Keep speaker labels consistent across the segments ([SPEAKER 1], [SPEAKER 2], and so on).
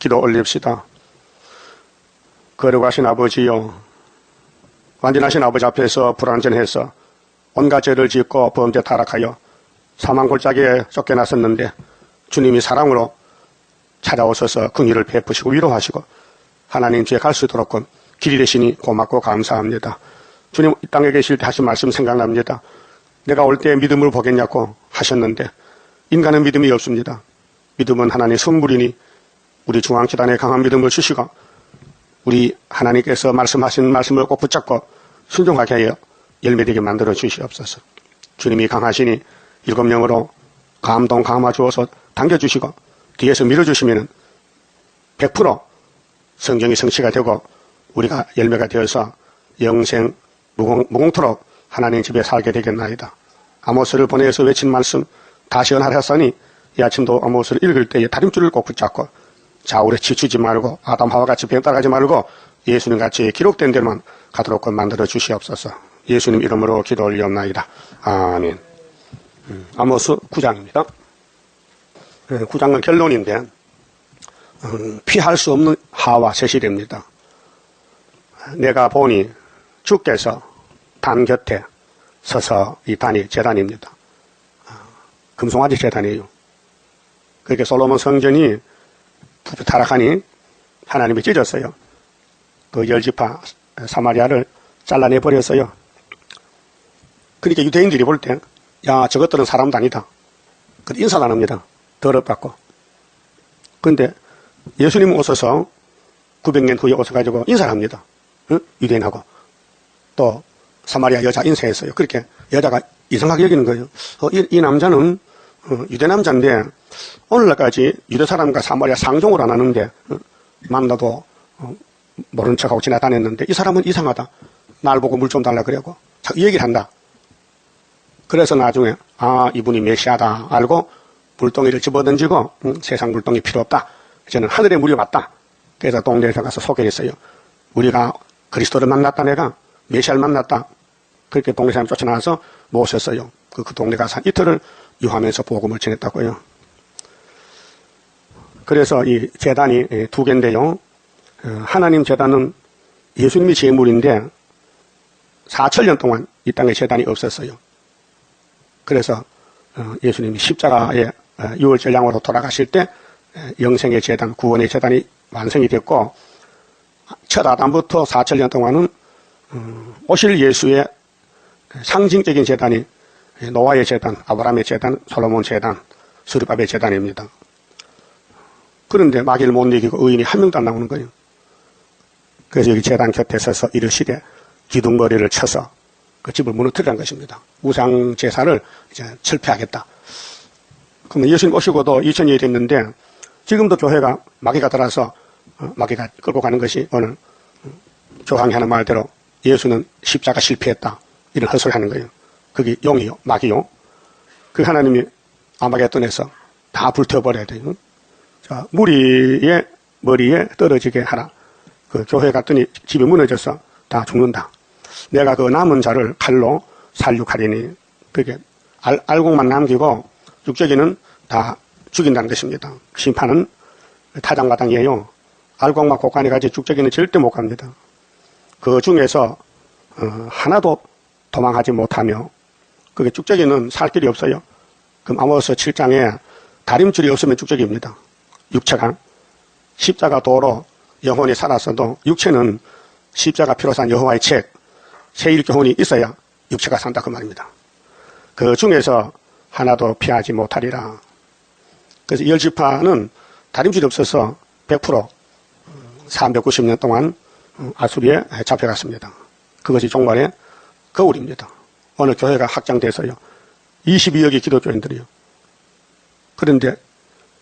[SPEAKER 1] 기도 올립시다. 거룩하신 아버지요, 완전하신 아버지 앞에서 불완전해서 온갖 죄를 짓고 범죄 타락하여 사망 골짜기에 쫓겨났었는데 주님이 사랑으로 찾아오셔서 긍휼을 베푸시고 위로하시고 하나님 뒤에 갈 수 있도록 길이 되시니 고맙고 감사합니다. 주님 이 땅에 계실 때 하신 말씀 생각납니다. 내가 올 때 믿음을 보겠냐고 하셨는데 인간은 믿음이 없습니다. 믿음은 하나님의 선물이니 우리 중앙재단에 강한 믿음을 주시고 우리 하나님께서 말씀하신 말씀을 꼭 붙잡고 순종하게 하여 열매되게 만들어 주시옵소서. 주님이 강하시니 7명으로 감동 감화 주어서 당겨주시고 뒤에서 밀어주시면 100% 성경이 성취가 되고 우리가 열매가 되어서 영생 무공토록 하나님 집에 살게 되겠나이다. 아모스를 보내서 외친 말씀 다시 연하였으니 이 아침도 아모스를 읽을 때에 다림줄을 꼭 붙잡고 좌우로 지치지 말고 아담 하와 같이 병 따라가지 말고 예수님 같이 기록된 대로만 가도록 만들어 주시옵소서. 예수님 이름으로 기도 올리옵나이다. 아멘. 아모스 9장입니다. 9장은 결론인데 피할 수 없는 하와 셋이 됩니다. 내가 보니 주께서 단 곁에 서서 이 단이 제단입니다. 금송아지 제단이에요. 그렇게 솔로몬 성전이 타락하니 하나님이 찢었어요. 그 10지파 사마리아를 잘라내버렸어요. 그러니까 유대인들이 볼 때 야 저것들은 사람도 아니다. 그런데 인사도 안 합니다. 더럽받고. 그런데 예수님 오셔서 900년 후에 오셔가지고 인사를 합니다. 응? 유대인하고. 또 사마리아 여자 인사했어요. 그렇게 여자가 이상하게 여기는 거예요. 이 남자는 유대 남자인데 오늘날까지 유대 사람과 사마리아 상종을 안 하는데 만나도 모른 척하고 지나다녔는데 이 사람은 이상하다. 날 보고 물 좀 달라 그러고 이 얘기를 한다. 그래서 나중에 이분이 메시아다 알고 물동이를 집어던지고 세상 물동이 필요 없다. 저는 하늘의 물이 왔다. 그래서 동네에 가서 소개했어요. 우리가 그리스도를 만났다. 내가 메시아를 만났다. 그렇게 동네 사람 쫓아나와서 모셨어요. 그 동네 가서 이틀을 유하면서 복음을 전했다고요. 그래서 이 제단이 두 개인데요. 하나님 제단은 예수님이 제물인데 4,000년 동안 이 땅에 제단이 없었어요. 그래서 예수님이 십자가에 유월절량으로 돌아가실 때 영생의 제단, 구원의 제단이 완성이 됐고 첫 아담부터 4,000년 동안은 오실 예수의 상징적인 제단이 노아의 제단, 아브라함의 제단, 솔로몬 제단, 스룹밥의 제단입니다. 그런데 마귀를 못 이기고 의인이 한 명도 안 나오는 거예요. 그래서 여기 제단 곁에 서서 이르시되 기둥머리를 쳐서 그 집을 무너뜨리는 것입니다. 우상 제사를 이제 철폐하겠다. 그러면 예수님 오시고도 2000년이 됐는데 지금도 교회가 마귀가 들어서 마귀가 끌고 가는 것이 오늘 조항이 하는 말대로 예수는 십자가 실패했다. 이런 헛소리 하는 거예요. 그게 용이요, 마귀요. 그 하나님이 아마겟돈에서 다 불태워버려야 돼요. 자, 무리의 머리에 떨어지게 하라. 그 교회 갔더니 집이 무너져서 다 죽는다. 내가 그 남은 자를 칼로 살육하리니 그게 알곡만 남기고 육적이는 다 죽인다는 것입니다. 심판은 타장마당이에요. 알곡만 곳간에 가지 죽적이는 절대 못 갑니다. 그 중에서 하나도 도망하지 못하며 그게 쭉적이는 살 길이 없어요. 그럼 아모스 7장에 다림줄이 없으면 쭉적입니다. 육체가 십자가 도로 영혼이 살았어도 육체는 십자가 피로 산 여호와의 책 제1교훈이 있어야 육체가 산다 그 말입니다. 그 중에서 하나도 피하지 못하리라. 그래서 10지파는 다림줄이 없어서 100% 390년 동안 아수리에 잡혀갔습니다. 그것이 종말의 거울입니다. 오늘 교회가 확장돼서요. 22억의 기독교인들이요. 그런데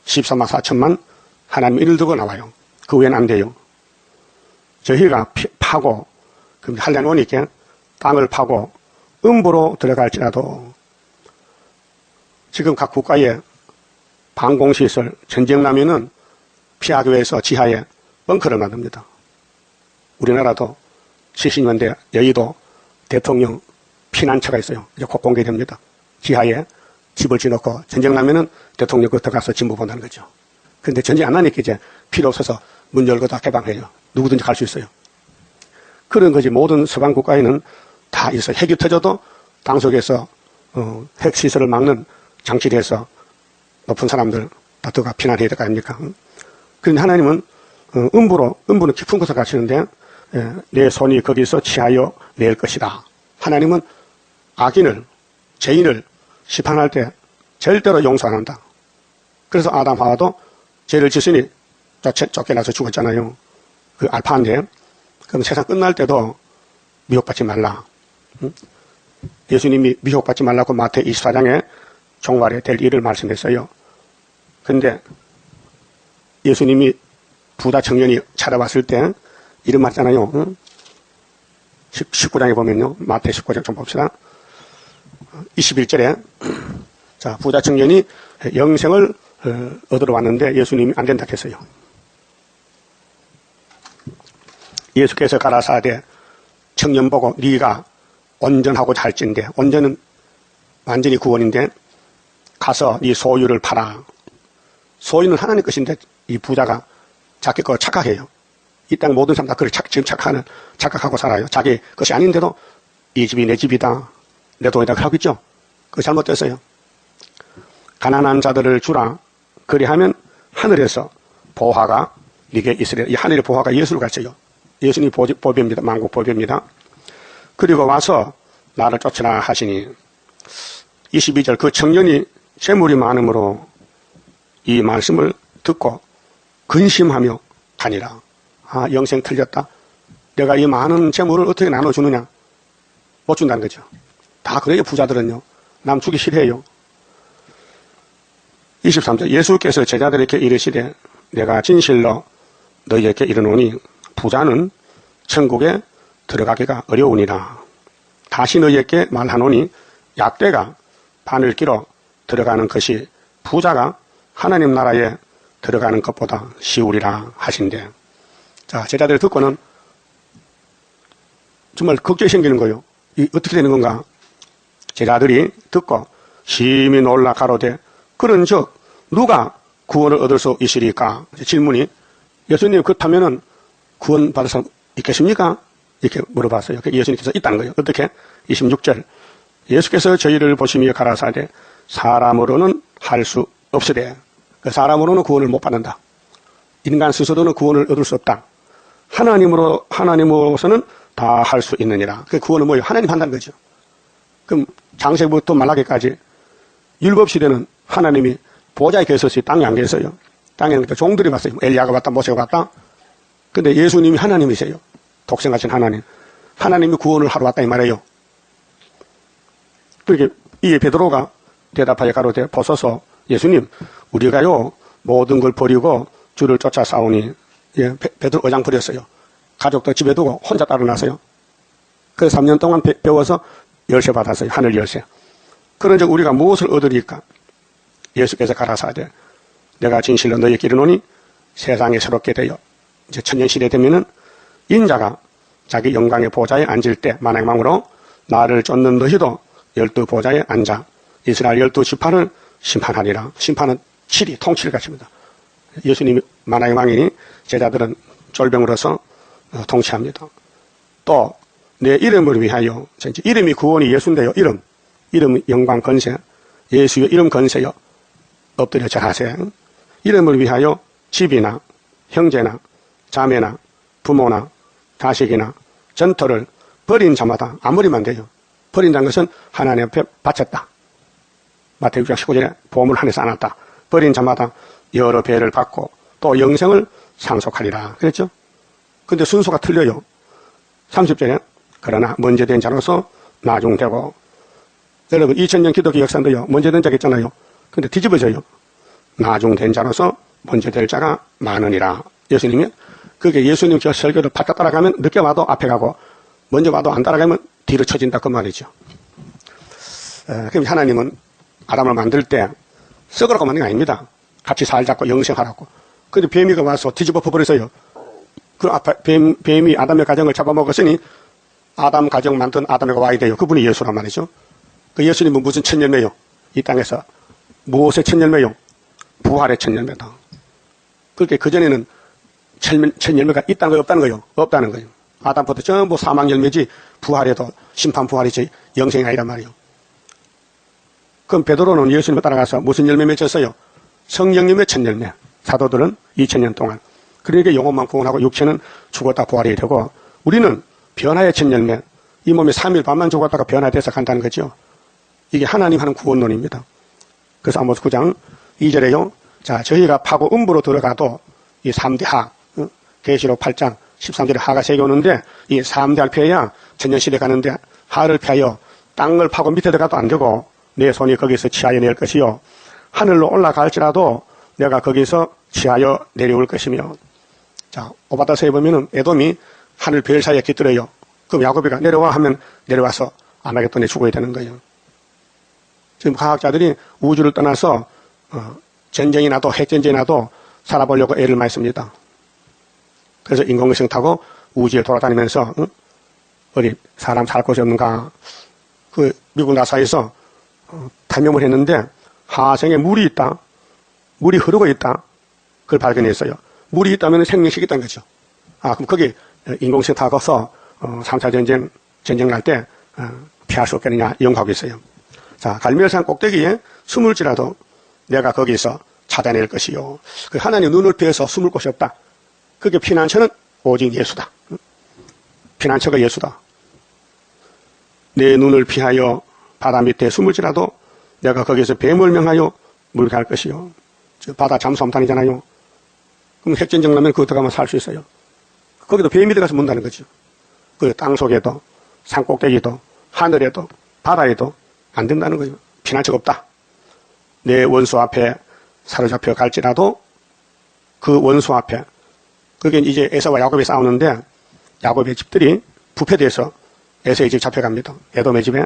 [SPEAKER 1] 14만 4천만 하나님 일을 두고 나와요. 그 외에는 안 돼요. 저희가 파고 할례는 오니까 땅을 파고 음부로 들어갈지라도 지금 각 국가의 방공시설 전쟁 나면은 피하기 위해서 지하에 벙커를 만듭니다. 우리나라도 70년대 여의도 대통령 피난처가 있어요. 이제 곧 공개됩니다. 지하에 집을 지어놓고 전쟁 나면은 대통령 그 들어가서 진무 본다는 거죠. 근데 전쟁 안 하니까 이제 필요 없어서 문 열고 다 개방해요. 누구든지 갈 수 있어요. 그런 거지. 모든 서방 국가에는 다 있어요. 핵이 터져도 당 속에서 핵시설을 막는 장치를 해서 높은 사람들 다 들어가 피난해야 될 거 아닙니까? 그런데 하나님은 음부는 깊은 곳에 가시는데 내 손이 거기서 취하여 낼 것이다. 하나님은 악인을, 죄인을 심판할 때 절대로 용서 안 한다. 그래서 아담 하와도 죄를 짓으니 쫓겨나서 죽었잖아요. 그 알파인데, 그럼 세상 끝날 때도 미혹받지 말라. 예수님이 미혹받지 말라고 마태 24장에 종말에 될 일을 말씀했어요. 근데 예수님이 부자 청년이 찾아왔을 때 이런 말 있잖아요. 19장에 보면요. 마태 19장 좀 봅시다. 21절에 자, 부자 청년이 영생을 얻으러 왔는데 예수님이 안 된다 했어요. 예수께서 가라사대 청년 보고 네가 온전하고자 할진대, 온전은 완전히 구원인데 가서 네 소유를 팔아. 소유는 하나님 것인데 이 부자가 자기 거 착각해요. 이 땅 모든 사람 다 그걸 지금 착각하고 살아요. 자기 것이 아닌데도 이 집이 내 집이다, 내 돈이다 하고 있죠. 그거 잘못됐어요. 가난한 자들을 주라. 그리하면 하늘에서 보화가 네게 있으리라. 이 하늘의 보화가 예수를 가르쳐요. 예수님이 보배입니다. 만국 보배입니다. 그리고 와서 나를 쫓으라 하시니 22절 그 청년이 재물이 많으므로 이 말씀을 듣고 근심하며 가니라. 아, 영생 틀렸다. 내가 이 많은 재물을 어떻게 나눠주느냐. 못 준다는 거죠. 다 그래요. 부자들은요. 남 주기 싫어해요. 23절 예수께서 제자들에게 이르시되 내가 진실로 너희에게 이르노니 부자는 천국에 들어가기가 어려우니라. 다시 너희에게 말하노니 약대가 바늘기로 들어가는 것이 부자가 하나님 나라에 들어가는 것보다 쉬우리라 하신대. 자, 제자들 듣고는 정말 걱정이 생기는 거예요. 이 어떻게 되는 건가? 제자들이 듣고 심히 놀라 가로되 그런즉 누가 구원을 얻을 수 있으리까? 질문이 예수님 그렇다면은 구원 받을 사람 있겠습니까? 이렇게 물어봤어요. 예수님께서 있다는 거예요. 어떻게? 26절 예수께서 저희를 보시며 가라사대 사람으로는 할 수 없으되 그 사람으로는 구원을 못 받는다. 인간 스스로는 구원을 얻을 수 없다. 하나님으로서는 다 할 수 있느니라. 그 구원은 뭐예요? 하나님 한다는 거죠. 그럼 장세부터 말라기까지 율법 시대는 하나님이 보좌에 계셨어요. 땅에 안 계셨어요. 땅에는 종들이 왔어요. 엘리야가 왔다, 모세가 왔다. 근데 예수님이 하나님이세요. 독생하신 하나님. 하나님이 구원을 하러 왔다 이 말이에요. 그렇게 이에 베드로가 대답하여 가로되 보소서 예수님 우리가요 모든 걸 버리고 주를 쫓아 싸우니 예, 베드로 어장 버렸어요. 가족도 집에 두고 혼자 따로 나서요. 그래서 3년 동안 배워서 열쇠 받았어요. 하늘 열쇠. 그런즉 우리가 무엇을 얻으리까? 예수께서 가라사대 내가 진실로 너희에게 이르노니 세상에 새롭게 되어 이제 천년시대 되면은 인자가 자기 영광의 보좌에 앉을 때 만왕망으로 나를 쫓는 너희도 12 보좌에 앉아 이스라엘 12지파를 심판하리라. 심판은 통치를 갖춥니다. 예수님이 만왕의 왕이니 제자들은 쫄병으로서 통치합니다. 또 내 이름을 위하여 이름이 구원이 예수인데요. 이름 영광 건세 예수의 이름 건세여 엎드려 절하세. 이름을 위하여 집이나 형제나 자매나 부모나 자식이나 전토를 버린 자마다 아무리만 돼요. 버린다는 것은 하나님 앞에 바쳤다. 마태복음 19절에 보험을 하늘에서 안았다. 버린 자마다 여러 배를 받고 또 영생을 상속하리라. 그랬죠? 근데 순서가 틀려요. 30절에 그러나 먼저 된 자로서 나중되고 여러분 2000년 기독교 역사인데요. 먼저 된 자가 있잖아요. 근데 뒤집어져요. 나중된 자로서 먼저 될 자가 많으니라. 예수님이 그게 예수님 저 설교를 바짝 따라가면 늦게 와도 앞에 가고 먼저 와도 안 따라가면 뒤로 쳐진다 그 말이죠. 그럼 하나님은 아담을 만들 때 썩으라고 만든 게 아닙니다. 같이 살자고 영생하라고. 근데 뱀이가 와서 뒤집어 버렸어요. 그 뱀이 아담의 가정을 잡아먹었으니 아담 가정 만든 아담에가 와야 돼요. 그분이 예수란 말이죠. 그 예수님은 무슨 천년매요? 이 땅에서 무엇의 천년매요? 부활의 천년매다. 그렇게 그전에는 천 열매가 있다는 거예요, 없다는 거예요? 없다는 거예요. 아담부터 전부 사망 열매지 부활해도 심판 부활이지 영생이 아니란 말이에요. 그럼 베드로는 예수님을 따라가서 무슨 열매 맺었어요? 성령님의 천 열매. 사도들은 2000년 동안. 그러니까 영혼만 구원하고 육체는 죽었다 부활이 되고 우리는 변화의 천 열매. 이 몸이 3일 반만 죽었다가 변화돼서 간다는 거죠. 이게 하나님 하는 구원론입니다. 그래서 아모스 9장 2절에요. 자, 저희가 파고 음부로 들어가도 이 3대 하, 계시록 8장 13절에 하가 세개 오는데 이 3대 할 피해야 전년시대 가는데 하를 피하여 땅을 파고 밑에 들어가도 안 되고 내 손이 거기서 치하여 낼 것이요. 하늘로 올라갈지라도 내가 거기서 치하여 내려올 것이며. 자, 오바다서에 보면은 에돔이 하늘 별 사이에 깃들어요. 그럼 야곱이가 내려와 하면 내려와서 아마겟돈에 죽어야 되는 거예요. 지금 과학자들이 우주를 떠나서 전쟁이 나도 핵전쟁이 나도 살아보려고 애를 많이 씁니다. 그래서 인공위성 타고 우주에 돌아다니면서 어디 사람 살 곳이 없는가. 그 미국 나사에서 탐험을 했는데 하성에 물이 있다. 물이 흐르고 있다. 그걸 발견했어요. 물이 있다면 생명식이 있다는 거죠. 아, 그럼 거기 인공위성 타고서 3차 전쟁 날 때 피할 수 없겠느냐 연구하고 있어요. 자, 갈멜산 꼭대기에 숨을지라도 내가 거기서 찾아낼 것이요. 그 하나님 눈을 피해서 숨을 곳이 없다. 그게 피난처는 오직 예수다. 피난처가 예수다. 내 눈을 피하여 바다 밑에 숨을지라도 내가 거기서 뱀을 명하여 물게 할 것이요. 바다 잠수함탄이잖아요. 그럼 핵전쟁 나면 그거 들어가면 살 수 있어요. 거기도 뱀이 들어가서 문다는 거죠. 그 땅 속에도 산 꼭대기도 하늘에도 바다에도 안 된다는 거예요. 피난처가 없다. 내 원수 앞에 사로잡혀 갈지라도 그 원수 앞에 그게 이제 에서와 야곱이 싸우는데 야곱의 집들이 부패돼서 에서의 집 잡혀갑니다. 에돔의 집에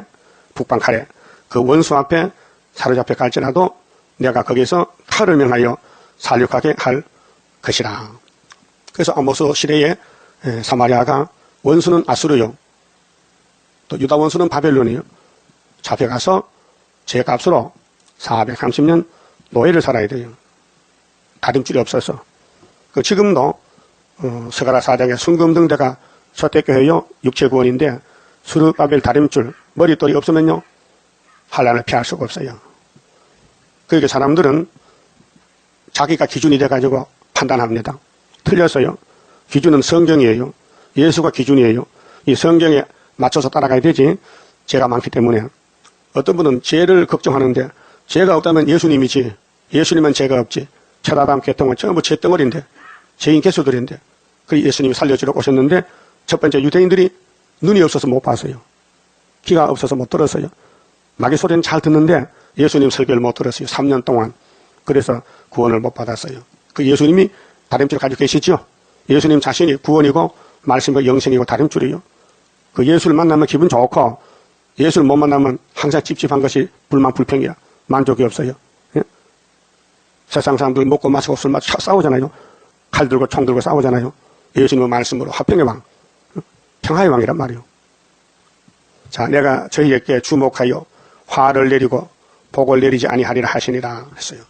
[SPEAKER 1] 북방 칼에 그 원수 앞에 사로잡혀 갈지라도 내가 거기서 칼을 명하여 살육하게 할 것이라. 그래서 아모스 시대에 사마리아가 원수는 아수르요. 또 유다 원수는 바벨론이요. 잡혀가서 제값으로 430년 노예를 살아야 돼요. 다림줄이 없어서. 그 지금도 스가랴 4장에 순금등대가 소떼교회요 육체구원인데 수르바벨 다림줄 머리돌이 없으면요 환난을 피할 수가 없어요. 그러니까 사람들은 자기가 기준이 돼가지고 판단합니다. 틀렸어요. 기준은 성경이에요. 예수가 기준이에요. 이 성경에 맞춰서 따라가야 되지. 죄가 많기 때문에 어떤 분은 죄를 걱정하는데 죄가 없다면 예수님이지. 예수님은 죄가 없지. 천하담 계통은 전부 죄덩어리인데 죄인 개수들인데 그 예수님이 살려주러 오셨는데 첫 번째 유대인들이 눈이 없어서 못 봤어요. 귀가 없어서 못 들었어요. 마귀 소리는 잘 듣는데 예수님 설교를 못 들었어요. 3년 동안. 그래서 구원을 못 받았어요. 그 예수님이 다림줄 가지고 계시죠. 예수님 자신이 구원이고 말씀과 영생이고 다림줄이요. 그 예수를 만나면 기분 좋고 예수를 못 만나면 항상 찝찝한 것이 불만 불평이야. 만족이 없어요. 예? 세상 사람들 먹고 마시고 술 마시고 싸우잖아요. 칼 들고 총 들고 싸우잖아요. 예수님의 말씀으로 화평의 왕, 평화의 왕이란 말이에요. 자, 내가 저희에게 주목하여 화를 내리고 복을 내리지 아니하리라 하시니라 했어요.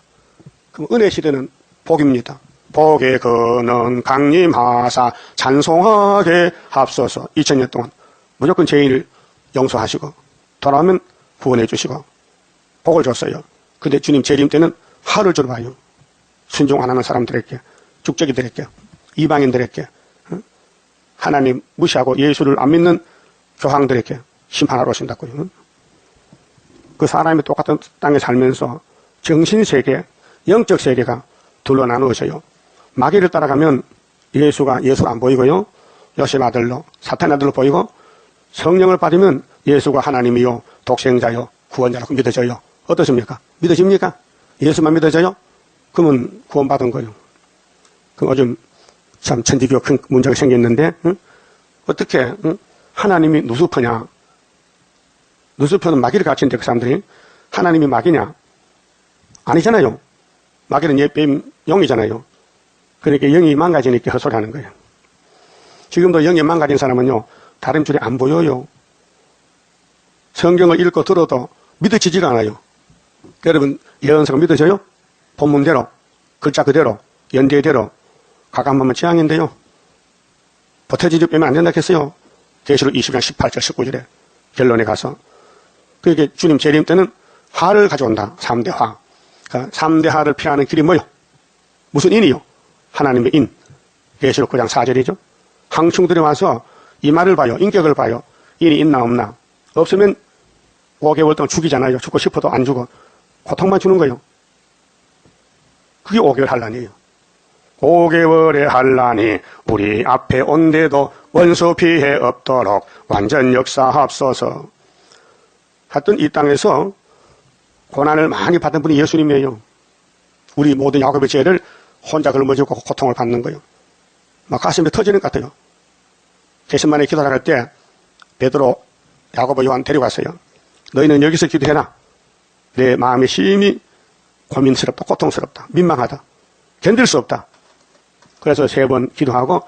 [SPEAKER 1] 그럼 은혜 시대는 복입니다. 복의 근원 강림하사 찬송하게 합소서. 2000년 동안 무조건 죄인을 용서하시고 돌아오면 구원해 주시고 복을 줬어요. 근데 주님 재림 때는 화를 줘봐요. 순종 안 하는 사람들에게, 죽적이들에게, 이방인들에게, 하나님 무시하고 예수를 안 믿는 교황들에게 심판하러 오신다고요. 그 사람이 똑같은 땅에 살면서 정신세계, 영적 세계가 둘로 나누어져요. 마귀를 따라가면 예수가 안 보이고요. 요셉 아들로, 사탄 아들로 보이고, 성령을 받으면 예수가 하나님이요, 독생자요, 구원자라고 믿어져요. 어떻습니까? 믿어집니까? 예수만 믿어져요? 그러면 구원받은 거예요. 그럼 요즘 참 천지교 큰 문제가 생겼는데, 어떻게 하나님이 누수퍼냐? 누수퍼는 마귀를 가르치는데 그 사람들이 하나님이 마귀냐? 아니잖아요. 마귀는 옛뱀 영이잖아요. 그러니까 영이 망가지니까 헛소리하는 거예요. 지금도 영이 망가진 사람은요, 다림줄이 안 보여요. 성경을 읽고 들어도 믿어지지가 않아요. 여러분 예언서가 믿어져요? 본문대로, 글자 그대로 연대대로 가감하면 재앙인데요. 보태지를 빼면 안 된다 했어요. 계시록 20장 18절 19절에 결론에 가서. 그게 주님 재림 때는 화를 가져온다. 3대 화. 그러니까 3대 화를 피하는 길이 뭐요? 무슨 인이요? 하나님의 인. 계시록 9장 4절이죠. 항충들이 와서 이마를 봐요. 인격을 봐요. 인이 있나 없나. 없으면 5개월 동안 죽이잖아요. 죽고 싶어도 안 죽어. 고통만 주는 거예요. 그게 5개월 환란이에요. 5개월의 환란이 우리 앞에 온데도 원수 피해 없도록 완전 역사하옵소서. 하여튼 이 땅에서 고난을 많이 받은 분이 예수님이에요. 우리 모든 야곱의 죄를 혼자 걸머지고 고통을 받는 거예요. 막 가슴이 터지는 것 같아요. 게셋마네 기도를 할 때 베드로, 야고보, 요한 데려갔어요. 너희는 여기서 기도해라. 내 마음이 심히 고민스럽다, 고통스럽다, 민망하다, 견딜 수 없다. 그래서 3번 기도하고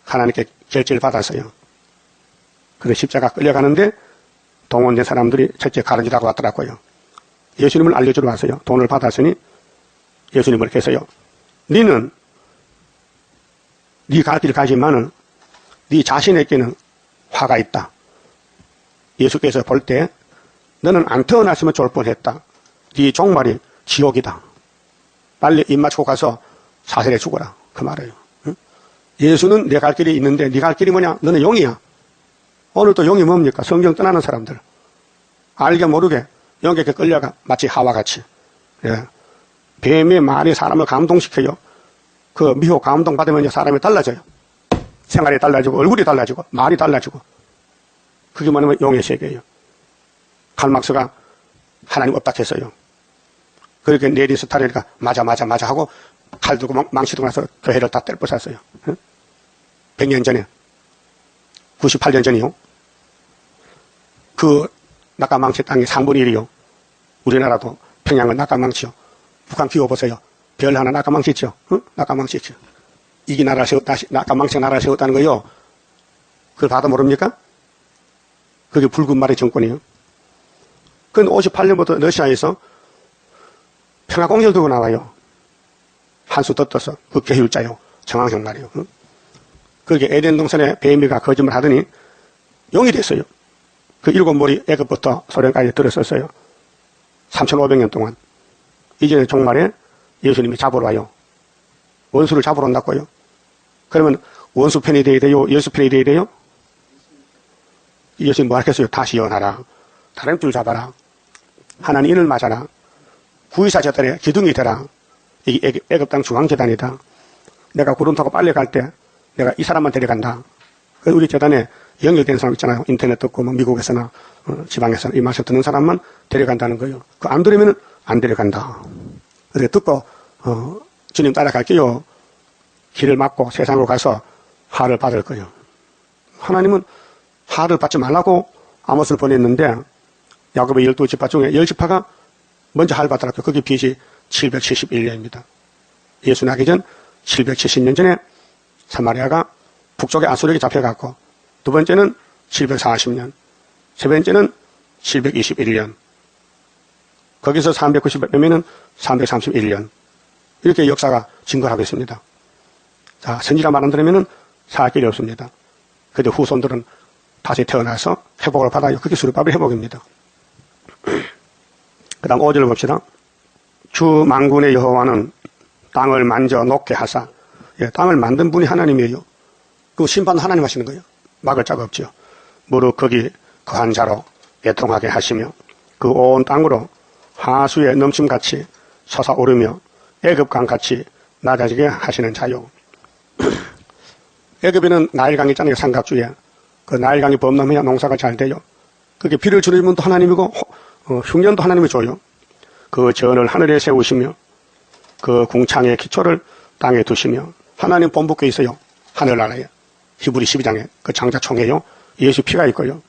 [SPEAKER 1] 하나님께 결제를 받았어요. 그래서 십자가 끌려가는데 동원된 사람들이 첫째 가르치라고 왔더라고요. 예수님을 알려주러 왔어요. 돈을 받았으니 예수님을 계세요. 너는 네 갈 길 가지만은 네 자신에게는 화가 있다. 예수께서 볼 때 너는 안 태어났으면 좋을 뻔했다. 네 종말이 지옥이다. 빨리 입 맞추고 가서 사슬에 죽어라. 그 말이에요. 응? 예수는 내 갈 길이 있는데 네 갈 길이 뭐냐? 너는 용이야. 오늘 또 용이 뭡니까? 성경 떠나는 사람들. 알게 모르게 용에게 끌려가. 마치 하와같이. 예. 뱀의 말이 사람을 감동시켜요. 그 미혹 감동 받으면 사람이 달라져요. 생활이 달라지고 얼굴이 달라지고 말이 달라지고. 그게 뭐냐면 용의 세계예요. 칼막스가 하나님 없다 했어요. 그렇게 네리스타리가 맞아 하고 칼 들고 망치 들고 나서 교회를 다 뗄부쌌어요. 100년 전에 98년 전이요. 그 낙가망치 땅이 3분의 1이요. 우리나라도 평양은 낙가망치요. 북한 기워보세요. 별 하나 낙가망치 있죠. 낙가망치 있죠. 이게 나라를 세웠다, 낙가망치가 나라를 세웠다는 거요. 그걸 봐도 모릅니까? 그게 붉은 말의 정권이에요. 그건 58년부터 러시아에서 평화공제를 두고 나와요. 한수 더 떠서 그 계율자요. 정황형 말이에요. 그게 에덴 동산에 뱀이가 거짓말 하더니 용이 됐어요. 그 7머리 애굽부터 소련까지 들었었어요. 3,500년 동안. 이전에 종말에 예수님이 잡으러 와요. 원수를 잡으러 온다고요. 그러면 원수 편이 돼야 돼요? 예수 편이 돼야 돼요? 예수님 뭐 하겠어요? 다시 연하라. 다른 줄 잡아라. 하나님 인을 맞아라. 구의사 재단에 기둥이 되라. 이게 애굽 땅 중앙재단이다. 내가 구름 타고 빨리 갈 때 내가 이 사람만 데려간다. 우리 재단에 연결된 사람 있잖아요. 인터넷 듣고 뭐 미국에서나 지방에서나 이 말씀 듣는 사람만 데려간다는 거예요. 그 안 들으면 안 데려간다. 그래서 듣고 주님 따라갈게요. 길을 막고 세상으로 가서 화를 받을 거예요. 하나님은 화를 받지 말라고 아모스를 보냈는데 야곱의 12지파 중에 10지파가 먼저 화를 받더라고요. 그게 BC 771년입니다. 예수 나기 전 770년 전에 사마리아가 북쪽에 아수르에게 잡혀갔고 두 번째는 740년, 세 번째는 721년, 거기서 390몇 명은 331년. 이렇게 역사가 증거하고 있습니다. 자, 선지자 말 안 들으면 살 길이 없습니다. 그런데 후손들은 다시 태어나서 회복을 받아요. 그게 수르바벨 회복입니다. 그 다음 5절 봅시다. 주 만군의 여호와는 땅을 만져 녹게 하사. 예, 땅을 만든 분이 하나님이에요. 그 심판 하나님 하시는 거예요. 막을 자가 없죠. 무릇 거기 거한 자로 애통하게 하시며 그 온 땅으로 하수에 넘침같이 솟아오르며 애굽강같이 낮아지게 하시는 자요. 애굽에는 나일강이 있잖아요. 삼각주에. 그 나일강이 범람해야 농사가 잘 돼요. 그게 비를 주는 분도 하나님이고 흉년도 하나님이 줘요. 그 전을 하늘에 세우시며 그 궁창의 기초를 땅에 두시며 하나님 본부께 있어요. 하늘나라에. 히브리 12장에 그 장자총회요. 예수 피가 있고요.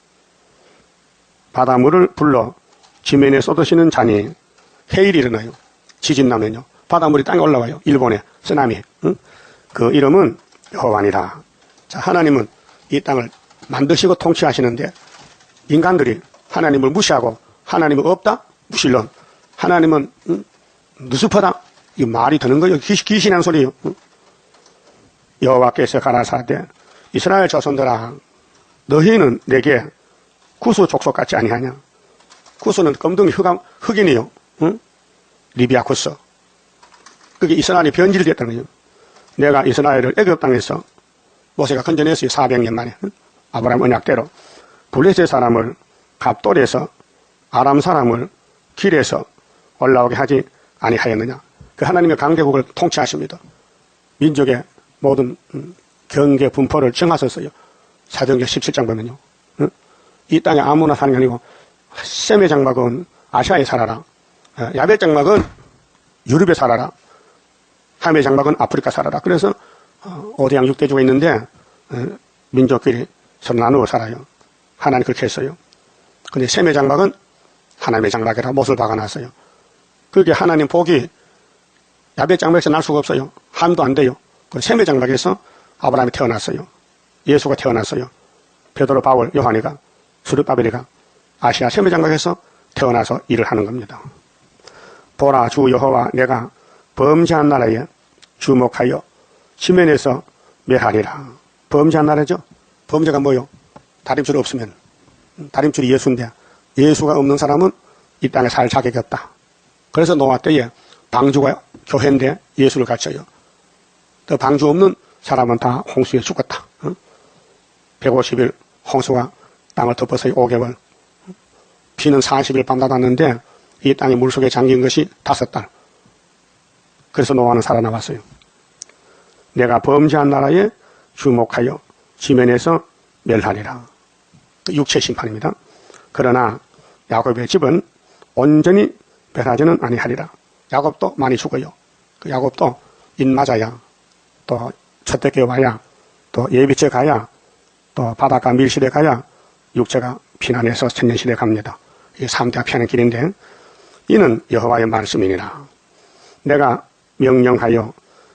[SPEAKER 1] 바닷물을 불러 지면에 쏟으시는 자니 해일이 일어나요. 지진 나면요. 바닷물이 땅에 올라와요. 일본의 쓰나미. 응? 그 이름은 여호와니라. 자, 하나님은 이 땅을 만드시고 통치하시는데 인간들이 하나님을 무시하고 하나님은 없다? 무신론. 하나님은 누수퍼다? 이 말이 되는 거예요. 귀신한 소리예요. 여호와께서 가라사대 이스라엘 자손들아 너희는 내게 구수 족속 같지 아니하냐. 구수는 검둥이 흑인이요. 응? 리비아 구스. 그게 이스라엘이 변질됐다는 거예요. 내가 이스라엘을 애굽 땅에서 모세가 건져냈어요. 400년 만에. 아브라함 언약대로. 블레셋 사람을 갑돌에서 아람 사람을 길에서 올라오게 하지 아니하였느냐. 그 하나님의 강대국을 통치하십니다. 민족의 모든 경계 분포를 정하셨어요. 사도행전 17장 보면요. 이 땅에 아무나 사는 게 아니고 셈의 장막은 아시아에 살아라. 야벳 장막은 유럽에 살아라. 함의 장막은 아프리카 살아라. 그래서 5대양 6대주가 있는데 민족끼리 서로 나누어 살아요. 하나님 그렇게 했어요. 근데 셈의 장막은 하나님의 장막이라 못을 박아놨어요. 그게 하나님 복이 야벳 장막에서 날 수가 없어요. 함도 안 돼요. 그 셈의 장막에서 아브라함이 태어났어요. 예수가 태어났어요. 베드로, 바울, 요한이가, 수르바벨이가 아시아 셈의 장막에서 태어나서 일을 하는 겁니다. 보라 주 여호와 내가 범죄한 나라에 주목하여 지면에서 멸하리라. 범죄한 나라죠. 범죄가 뭐요? 다림줄 없으면. 다림줄이 예수인데 예수가 없는 사람은 이 땅에 살 자격이 없다. 그래서 노아 때에 방주가 교회인데 예수를 갖춰요. 또 방주 없는 사람은 다 홍수에 죽었다. 150일 홍수가 땅을 덮어서 5개월. 비는 40일 밤낮 왔는데 이 땅이 물속에 잠긴 것이 5달. 그래서 노아는 살아남았어요. 내가 범죄한 나라에 주목하여 지면에서 멸하리라. 육체 심판입니다. 그러나 야곱의 집은 온전히 멸하지는 아니하리라. 야곱도 많이 죽어요. 그 야곱도 인 맞아야 또 첫대교회 와야 또 예비처 가야 또 바닷가 밀실에 가야 육체가 피난해서 천년시대 갑니다. 이게 3대 피하는 길인데 이는 여호와의 말씀이니라. 내가 명령하여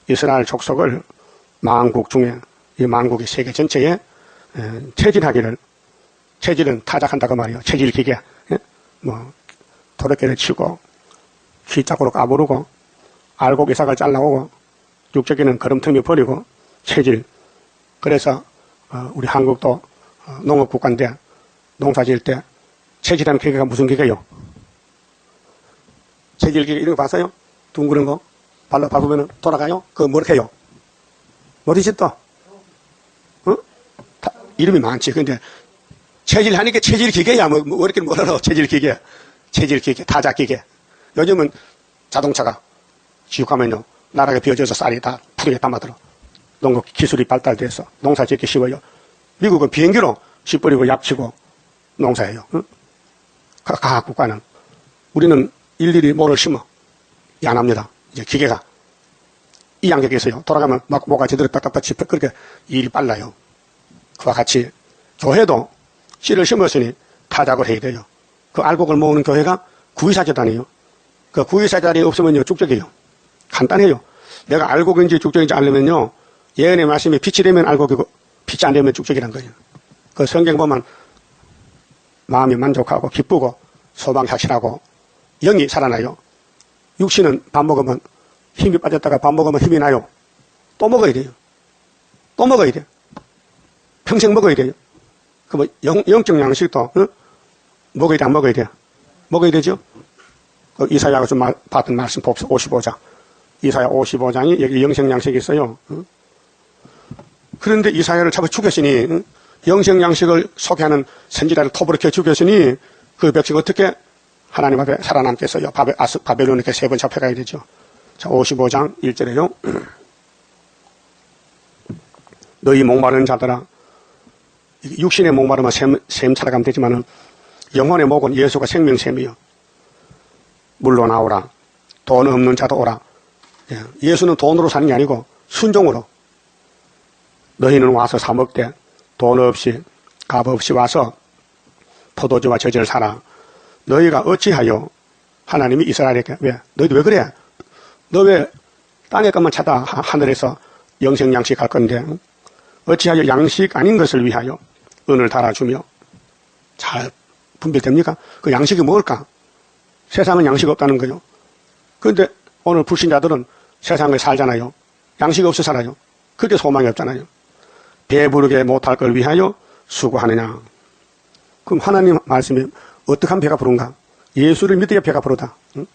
[SPEAKER 1] 이스라엘 족속을 만국 중에 이 만국이 세계 전체에 체질하기를 체질은 타작한다고 말이에요. 체질 기계 뭐 도덕계를 치고 귀짝으로 까부르고 알곡 이삭을 잘라오고 육적기는 걸음틈이 버리고 체질. 그래서 우리 한국도 농업국가인데 농사 지을 때 체질하는 기계가 무슨 기계요? 체질 기계 이런 거 봤어요? 둥그런 거 발로 밟으면 돌아가요? 그거 뭐렇게 해요? 뭐지 또? 이름이 많지. 근데 체질하니까 체질 기계야. 뭐 이렇게 뭐라고 체질 기계. 체질 기계, 타작 기계. 요즘은 자동차가 지육하면요. 나라가 비어져서 쌀이 다 푸르게 담아들어. 농업 기술이 발달돼서 농사 짓기 쉬워요. 미국은 비행기로 씨 뿌리고 약치고 농사해요. 과학 국가는. 우리는 일일이 모를 심어. 이 안 합니다. 이제 기계가. 이 양격에 있어요. 돌아가면 막 뭐가 제대로 딱딱딱 짚어. 그렇게 일이 빨라요. 그와 같이 교회도 씨를 심었으니 타작을 해야 돼요. 그 알곡을 모으는 교회가 구의사재단이에요. 그 구의사재단이 없으면요, 쭉적이에요. 간단해요. 내가 알곡인지 쭉적인지 알려면요, 예언의 말씀이 빛이 되면 알곡이고, 빛이 안 되면 쭉적이란 거예요. 그 성경 보면 마음이 만족하고 기쁘고 소망 확실하고 영이 살아나요. 육신은 밥 먹으면 힘이 빠졌다가 밥 먹으면 힘이 나요. 또 먹어야 돼요. 또 먹어야 돼요. 평생 먹어야 돼요. 그 뭐 영적 양식도 먹어야 돼, 안 먹어야 돼? 먹어야 되죠? 그 이사야가 좀 받은 말씀 봅시다. 55장. 이사야 55장이 여기 영적 양식이 있어요. 그런데 이사야를 잡아 죽였으니 영적 양식을 소개하는 선지자를 톱으로 켜 죽였으니 그 백성 어떻게 하나님 앞에 살아남겠어요? 바벨론에 3번 잡혀가야 되죠. 자, 55장 1절에요. 너희 목마른 자들아, 육신의 목마르면 샘 찾아가면 되지만은 영혼의 목은 예수가 생명샘이요. 물로 나오라. 돈 없는 자도 오라. 예수는 돈으로 사는 게 아니고 순종으로. 너희는 와서 사 먹되 돈 없이 값 없이 와서 포도주와 저절 사라. 너희가 어찌하여 하나님이 이스라엘에게 왜? 너희도 왜 그래? 너 왜 땅의 것만 찾아 하늘에서 영생 양식 할 건데 어찌하여 양식 아닌 것을 위하여 은을 달아주며 잘 분별됩니까? 그 양식이 뭘까? 세상은 양식 없다는 거요. 그런데 오늘 불신자들은 세상을 살잖아요. 양식이 없어 살아요. 그게 소망이 없잖아요. 배부르게 못할 걸 위하여 수고하느냐. 그럼 하나님 말씀이 어떻게 하면 배가 부른가? 예수를 믿어야 배가 부르다. 응?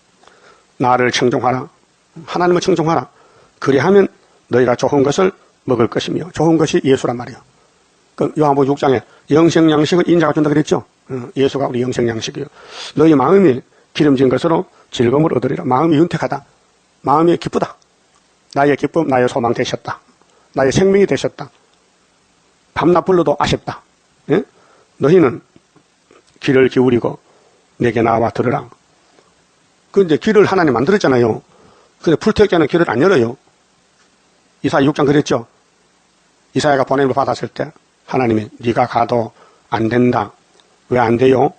[SPEAKER 1] 나를 청종하라. 하나님을 청종하라. 그리하면 너희가 좋은 것을 먹을 것이며, 좋은 것이 예수란 말이에요. 그 요한복음 6장에 영생 양식을 인자가 준다 그랬죠. 예수가 우리 영생 양식이에요. 너희 마음이 기름진 것으로 즐거움을 얻으리라. 마음이 윤택하다. 마음이 기쁘다. 나의 기쁨, 나의 소망 되셨다. 나의 생명이 되셨다. 밤낮 불러도 아쉽다. 예? 너희는 귀를 기울이고 내게 나와 들으라. 그런데 귀를 하나님 만들었잖아요. 근데 불태역자는 귀를 안 열어요. 이사야 6장 그랬죠. 이사야가 보냄을 받았을 때 하나님이 네가 가도 안 된다. 왜 안 돼요?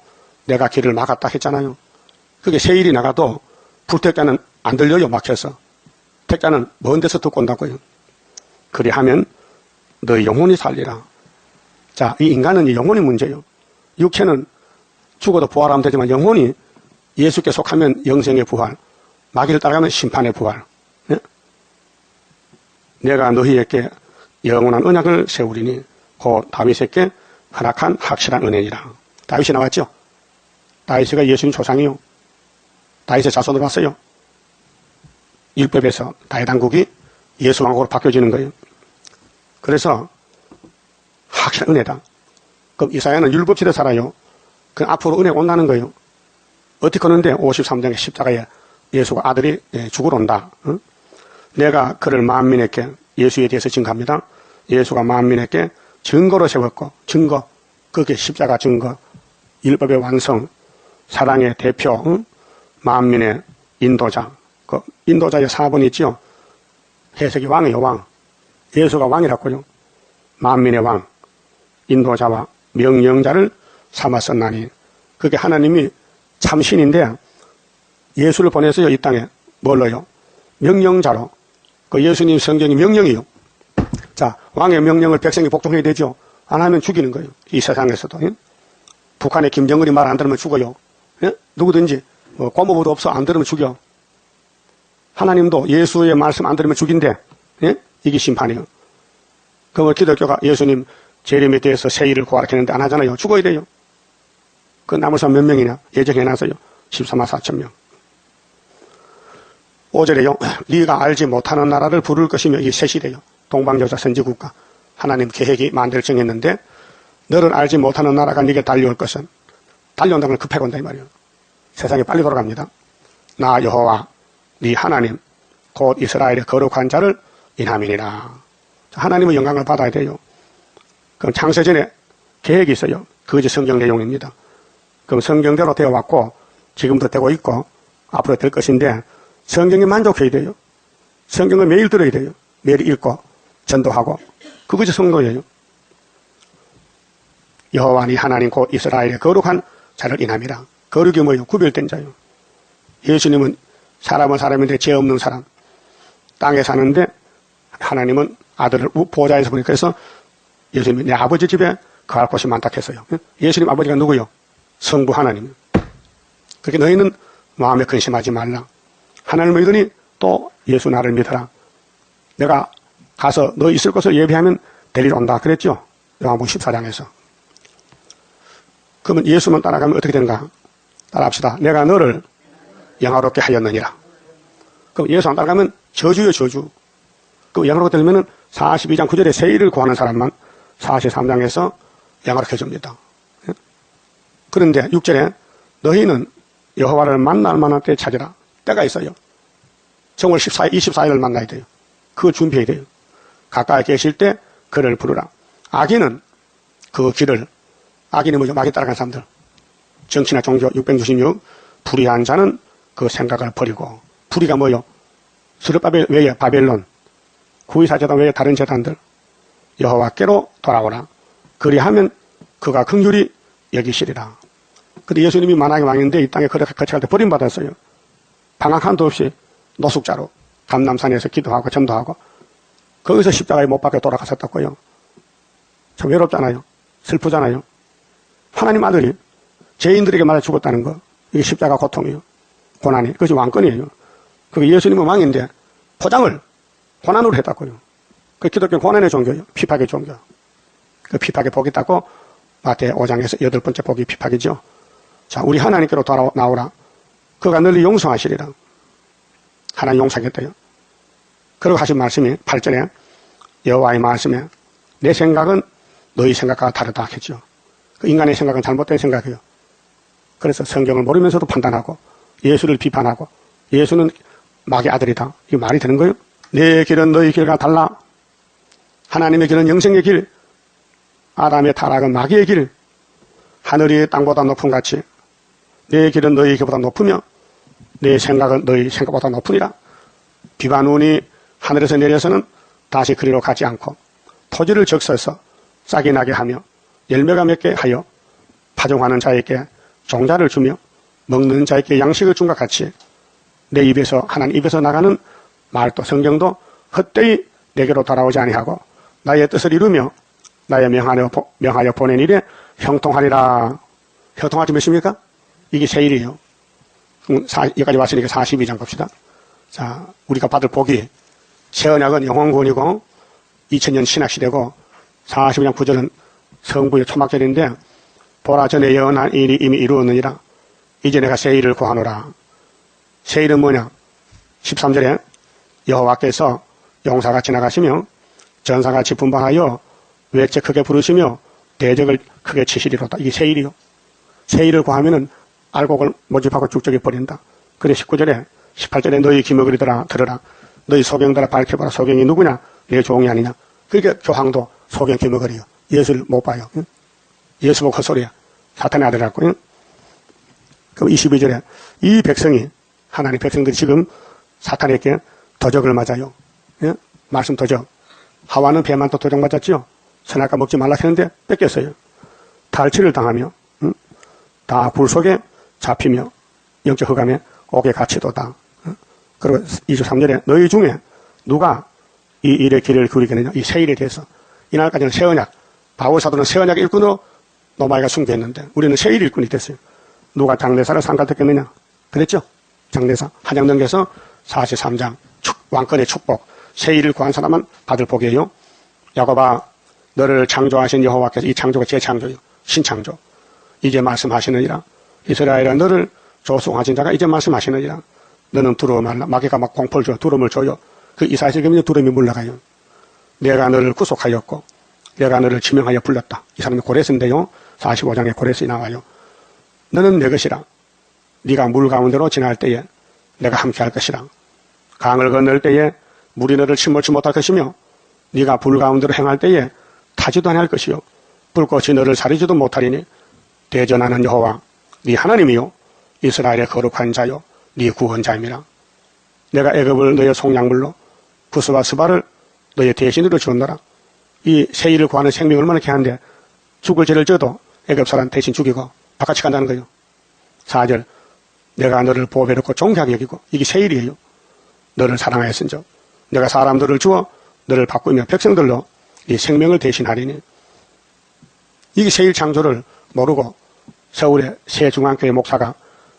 [SPEAKER 1] 내가 길을 막았다 했잖아요. 그게 세일이 나가도 불택자는 안 들려요. 막혀서. 택자는 먼 데서 듣고 온다고요. 그리하면 너희 영혼이 살리라. 자, 이 인간은 이 영혼이 문제예요. 육체는 죽어도 부활하면 되지만 영혼이 예수께 속하면 영생의 부활, 마귀를 따라가면 심판의 부활. 네? 내가 너희에게 영원한 언약을 세우리니 곧 다윗에게 허락한 확실한 은혜니라. 다윗이 나왔죠? 다윗이가 예수님 조상이요. 다윗의 자손으로 왔어요. 율법에서 다윗 왕국이 예수 왕국으로 바뀌어지는 거예요. 그래서 확실한 은혜다. 그럼 이사야는 율법 시대 살아요. 그럼 앞으로 은혜가 온다는 거예요. 어떻게 하는데 53장의 십자가에 예수가 아들이 죽으러 온다. 응? 내가 그를 만민에게 예수에 대해서 증거합니다. 예수가 만민에게 증거로 세웠고, 증거, 그게 십자가 증거, 율법의 완성, 사랑의 대표, 응? 만민의 인도자. 그 인도자의 4번 있죠. 해석이 왕이에요. 왕. 예수가 왕이라고요. 만민의 왕, 인도자와 명령자를 삼았었나니. 그게 하나님이 참신인데 예수를 보내서요. 이 땅에 뭘로요? 명령자로. 그 예수님 성경이 명령이요. 자, 왕의 명령을 백성이 복종해야 되죠. 안 하면 죽이는 거예요. 이 세상에서도. 예? 북한의 김정은이 말 안 들으면 죽어요. 예? 누구든지 고모부도 없어 안 들으면 죽여. 하나님도 예수의 말씀 안 들으면 죽인대. 예? 이게 심판이에요. 그럼 기독교가 예수님 재림에 대해서 세일을 구하라했는데 안 하잖아요. 죽어야 돼요. 그 남은 사람 몇 명이냐? 예정해놨어요. 14만 4천 명. 5절에요. 네가 알지 못하는 나라를 부를 것이며 이 셋이래요. 동방여자 선지국가. 하나님 계획이 만들 정했는데 너를 알지 못하는 나라가 네게 달려올 것은 달려온다는 건 급하게 온다 이 말이에요. 세상이 빨리 돌아갑니다. 나 여호와 네 하나님 곧 이스라엘의 거룩한 자를 인함이니라. 하나님의 영광을 받아야 돼요. 그럼 창세전에 계획이 있어요. 그것이 성경 내용입니다. 그럼 성경대로 되어왔고 지금도 되고 있고 앞으로 될 것인데 성경에 만족해야 돼요. 성경을 매일 들어야 돼요. 매일 읽고 전도하고 그것이 성도예요. 여호와 네 하나님 곧 이스라엘의 거룩한 자를 인함이라. 거룩이 뭐예요? 구별된 자예요. 예수님은 사람은 사람인데 죄 없는 사람. 땅에 사는데 하나님은 아들을 보좌에서 보니까 그래서 예수님이 내 아버지 집에 거할 곳이 많다 했어요. 예수님 아버지가 누구요? 성부 하나님. 그렇게 너희는 마음에 근심하지 말라. 하나님을 믿으니 또 예수 나를 믿어라. 내가 가서 너 있을 곳을 예비하면 데리러 온다 그랬죠? 요한복음 14장에서. 그러면 예수만 따라가면 어떻게 되는가? 따라합시다. 내가 너를 영화롭게 하였느니라. 그럼 예수 안 따라가면 저주요 저주. 그 영화롭게 되려면 42장 9절에 세일을 구하는 사람만 43장에서 영화롭게 해줍니다. 그런데 6절에 너희는 여호와를 만날 만한 때 찾으라. 때가 있어요. 정월 24일을 만나야 돼요. 그걸 준비해야 돼요. 가까이 계실 때 그를 부르라. 악인은 그 길을, 악인이 뭐죠? 마귀 따라간 사람들. 정치나 종교 666, 불의한 자는 그 생각을 버리고. 불의가 뭐요? 스룹바벨 외에 바벨론, 구이사제단 외에 다른 제단들. 여호와께로 돌아오라. 그리하면 그가 긍휼히 여기시리라. 근데 예수님이 만왕의 왕인데 이 땅에 거쳐갈 때 버림받았어요. 방학 한도 없이 노숙자로 감남산에서 기도하고 전도하고 거기서 십자가에 못 박혀 돌아가셨다고요. 참 외롭잖아요. 슬프잖아요. 하나님 아들이 죄인들에게 맞아 죽었다는 거. 이게 십자가 고통이에요. 고난이. 그것이 왕권이에요. 그 예수님은 왕인데 포장을 고난으로 했다고요. 그 기독교 고난의 종교예요. 핍박의 종교. 그 핍박의 복이 있다고 마태 5장에서 8번째 복이 핍박이죠. 자, 우리 하나님께로 나오라. 그가 너를 용서하시리라. 하나님 용서하겠대요. 그리고 하신 말씀이 8절에 여호와의 말씀에 내 생각은 너희 생각과 다르다 했죠. 그 인간의 생각은 잘못된 생각이에요. 그래서 성경을 모르면서도 판단하고 예수를 비판하고 예수는 마귀의 아들이다. 이게 말이 되는 거예요? 내 길은 너희 길과 달라. 하나님의 길은 영생의 길, 아담의 타락은 마귀의 길, 하늘이 땅보다 높음 같이 내 길은 너희 길보다 높으며 내 생각은 너희 생각보다 높으니라. 비가 눈이 하늘에서 내려서는 다시 그리로 가지 않고 토지를 적셔서 싹이 나게 하며 열매가 맺게 하여 파종하는 자에게 종자를 주며 먹는 자에게 양식을 준 것 같이 내 입에서 하나님 입에서 나가는 말도 성경도 헛되이 내게로 돌아오지 아니하고 나의 뜻을 이루며 나의 명하여 보낸 일에 형통하리라. 형통하지 몇입니까? 이게 세일이에요. 여기까지 왔으니까 42장 봅시다. 자, 우리가 받을 복이 새 언약은 영원구원이고 2000년 신학시대고 42장 9절은 성부의 초막절인데 보라 전에 예언한 일이 이미 이루었느니라. 이제 내가 새 일을 구하노라. 새 일은 뭐냐? 13절에 여호와께서 용사가 지나가시며 전사같이 분방하여 외쳐 크게 부르시며 대적을 크게 치시리로다. 이게 새 일이요. 새 일을 구하면은 알곡을 모집하고 죽적이 버린다. 그래 19절에 18절에 너희 기먹으리더라 들으라. 너희 소경들아 밝혀봐라. 소경이 누구냐? 내 종이 아니냐. 그러니까 교황도 소경 기먹으리요. 예수를 못 봐요. 예수 보고 헛소리야. 사탄의 아들이라고. 그럼 22절에 이 백성이 하나님 백성들이 지금 사탄에게 도적을 맞아요. 말씀 도적. 하와는 뱀한 또 도적 맞았죠. 선악과 먹지 말라 했는데 뺏겼어요. 탈취를 당하며 다 굴 속에 잡히며 영적 흑암에 옥에 갇히도다. 그리고 23절에 너희 중에 누가 이 일의 길을 기울이겠느냐. 이 새 일에 대해서. 이날까지는 새 언약. 바울 사도는 새 언약 일꾼으로 노마이가 숭배했는데 우리는 새 일 일꾼이 됐어요. 누가 장례사를 상가듣겠느냐. 그랬죠. 장례사. 한장 넘겨서 43장 왕권의 축복. 새 일을 구한 사람은 받을 복이에요. 야곱아 너를 창조하신 여호와께서 이 창조가 재창조요. 신창조. 이제 말씀하시느니라. 이스라엘아 너를 조성하신 자가 이제 말씀하시느니라. 너는 두려워 말라. 마귀가 막 공포를 줘요. 두려움을 줘요. 그 이사야서 읽으면 두려움이 물러가요. 내가 너를 구속하였고 내가 너를 지명하여 불렀다. 이 사람이 고레스인데요. 45장에 고레스에 나와요. 너는 내 것이라. 네가 물 가운데로 지날 때에 내가 함께 할 것이라. 강을 건널 때에 물이 너를 침몰치 못할 것이며 네가 불 가운데로 행할 때에 타지도 아니할 것이요. 불꽃이 너를 사리지도 못하리니 대전하는 여호와 네 하나님이요 이스라엘의 거룩한 자요 네 구원자임이라. 내가 애굽을 너의 속량물로 구스와 스바를 너의 대신으로 주었노라. 이 새 일을 구하는 생명이 얼마나 귀한데 죽을 죄를 져도 애굽 사람 대신 죽이고 바깥이 간다는 거예요. 4절 내가 너를 보배롭고 존귀하게 여기고 이게 새 일이에요. 너를 사랑하였은즉 내가 사람들을 주어 너를 바꾸며 백성들로 이 생명을 대신하리니. 이게 새 일 창조를 모르고 서울의 새 중앙교회 목사가